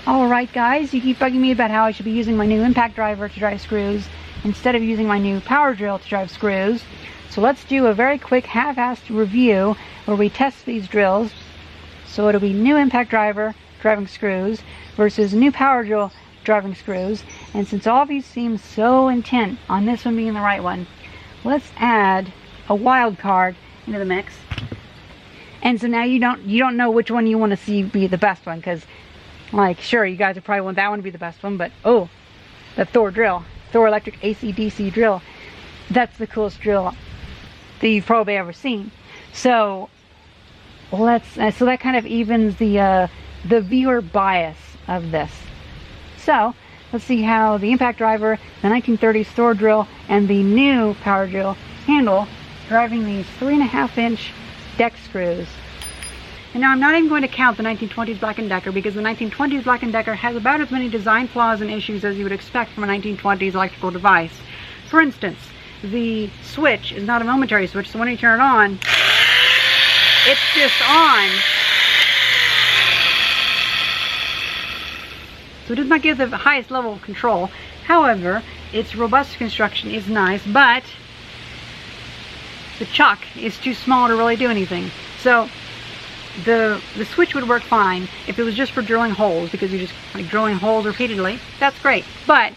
Alright guys, you keep bugging me about how I should be using my new impact driver to drive screws instead of using my new power drill to drive screws. So let's do a very quick half-assed review where we test these drills. So it'll be new impact driver driving screws versus new power drill driving screws. And since all of these seem so intent on this one being the right one, let's add a wild card into the mix. And so now you don't know which one you want to see be the best one, because like, sure, you guys would probably want that one to be the best one, but oh, the Thor drill, Thor electric AC/DC drill, that's the coolest drill that you've probably ever seen. So so that kind of evens the viewer bias of this. So let's see how the impact driver, the 1930s Thor drill, and the new power drill handle driving these 3.5-inch deck screws. And now I'm not even going to count the 1920s Black & Decker, because the 1920s Black & Decker has about as many design flaws and issues as you would expect from a 1920s electrical device. For instance, the switch is not a momentary switch, so when you turn it on, it's just on. So it does not give the highest level of control. However, its robust construction is nice, but the chuck is too small to really do anything. So the switch would work fine if it was just for drilling holes, because you're just like drilling holes repeatedly. That's great, but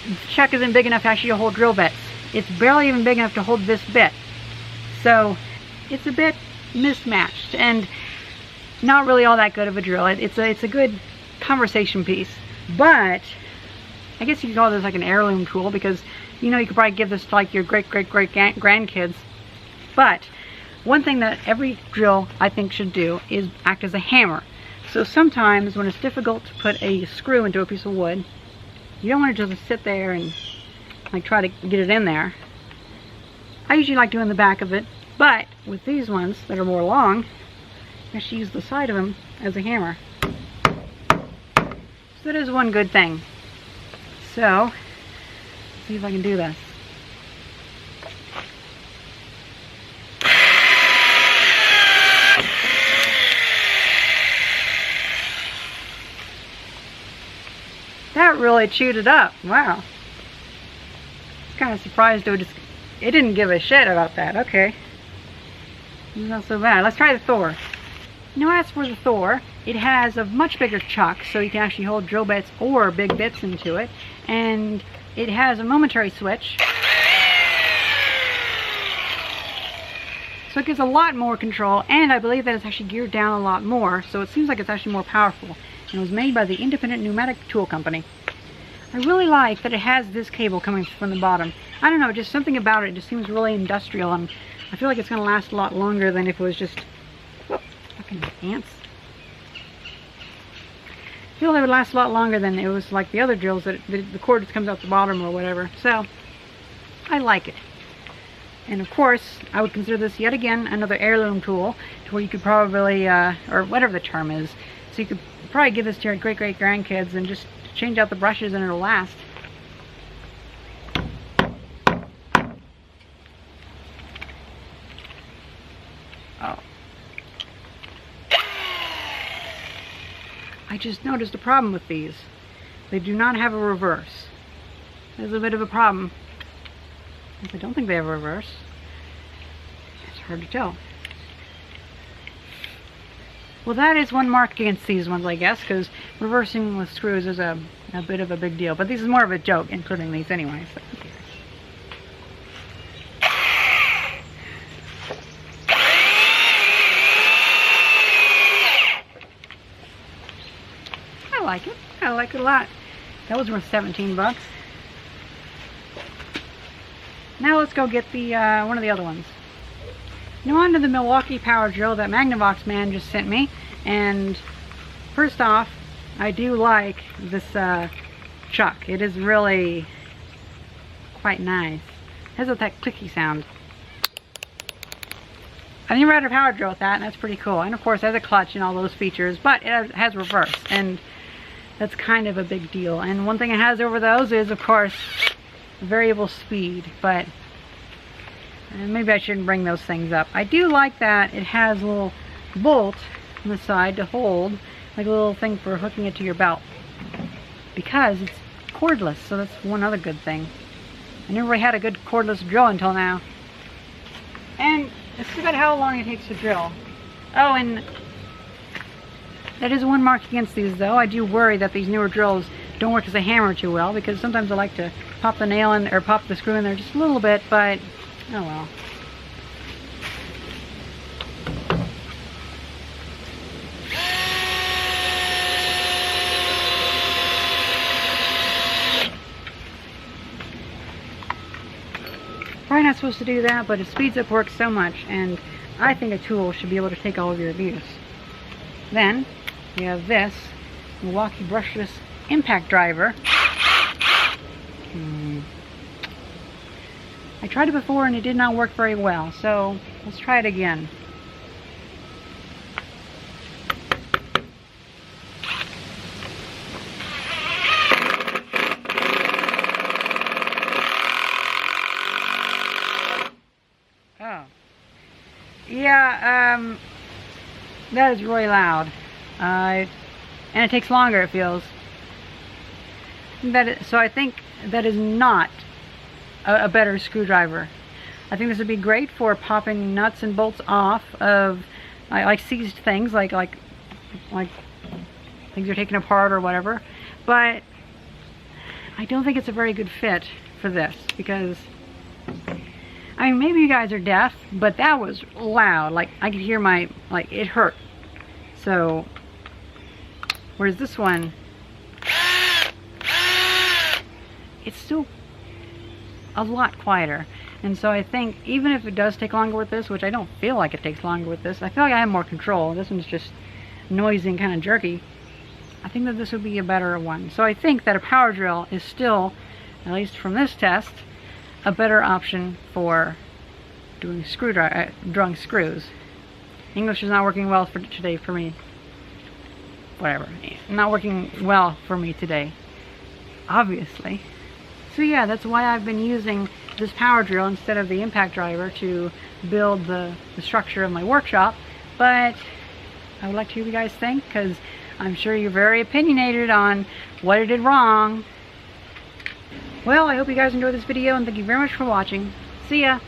the chuck isn't big enough to actually hold drill bits. It's barely even big enough to hold this bit. So it's a bit mismatched and not really all that good of a drill. It's a good conversation piece, but I guess you could call this like an heirloom tool, because you could probably give this to like your great grandkids. But one thing that every drill I think should do is act as a hammer. So sometimes when it's difficult to put a screw into a piece of wood, you don't want to just sit there and like try to get it in there. I usually like doing the back of it, but with these ones that are more long, I should use the side of them as a hammer. So that is one good thing. So let's see if I can do this. That really chewed it up. Wow. I was kind of surprised it didn't give a shit about that. Okay. It's not so bad. Let's try the Thor. Now as for the Thor, it has a much bigger chuck, so you can actually hold drill bits or big bits into it. And it has a momentary switch. So it gives a lot more control, and I believe that it's actually geared down a lot more, so it seems like it's actually more powerful. And it was made by the Independent Pneumatic Tool Company. I really like that it has this cable coming from the bottom. I don't know, just something about it just seems really industrial, and I feel like it's going to last a lot longer than if it was just... Whoop, fucking ants. I feel like it would last a lot longer than it was like the other drills, that the cord just comes out the bottom or whatever. So, I like it. And of course, I would consider this yet again another heirloom tool, to where you could probably, or whatever the term is, so you could probably give this to your great-grandkids and just change out the brushes and it'll last. Oh. I just noticed a problem with these. They do not have a reverse. There's a bit of a problem. I don't think they have a reverse. It's hard to tell. Well, that is one mark against these ones, I guess, because reversing with screws is a bit of a big deal. But this is more of a joke, including these anyway. So. I like it. I like it a lot. That was worth 17 bucks. Now let's go get the one of the other ones. Now on to the Milwaukee power drill that Magnavox man just sent me. And first off, I do like this chuck. It is really quite nice. It has that clicky sound. I've never had a power drill with that, and that's pretty cool. And of course it has a clutch and all those features, but it has reverse, and that's kind of a big deal. And one thing it has over those is, of course, variable speed, but maybe I shouldn't bring those things up. I do like that it has a little bolt on the side to hold like a little thing for hooking it to your belt, because it's cordless. So that's one other good thing. I never really had a good cordless drill until now. And let's see about how long it takes to drill. Oh, and that is one mark against these, though. I do worry that these newer drills don't work as a hammer too well, because sometimes I like to pop the nail in, or pop the screw in there just a little bit, but oh well. Probably not supposed to do that, but it speeds up work so much, and I think a tool should be able to take all of your abuse. Then we have this Milwaukee brushless impact driver. I tried it before and it did not work very well, so let's try it again. Oh. Yeah, that is really loud. And it takes longer, it feels. So I think that is not a better screwdriver. I think this would be great for popping nuts and bolts off of like seized things, like things you're taking apart or whatever. But I don't think it's a very good fit for this, because I mean, maybe you guys are deaf, but that was loud. Like, I could hear it hurt. So, whereas this one, it's still a lot quieter. And so I think, even if it does take longer with this, which I don't feel like it takes longer with this, I feel like I have more control. This one's just noisy and kind of jerky. I think that this would be a better one. So I think that a power drill is still, at least from this test, a better option for doing drawing screws. English is not working well for today for me. Whatever. Not working well for me today, obviously. So yeah, that's why I've been using this power drill instead of the impact driver to build the structure of my workshop. But I would like to hear what you guys think, because I'm sure you're very opinionated on what I did wrong. Well, I hope you guys enjoyed this video, and thank you very much for watching. See ya!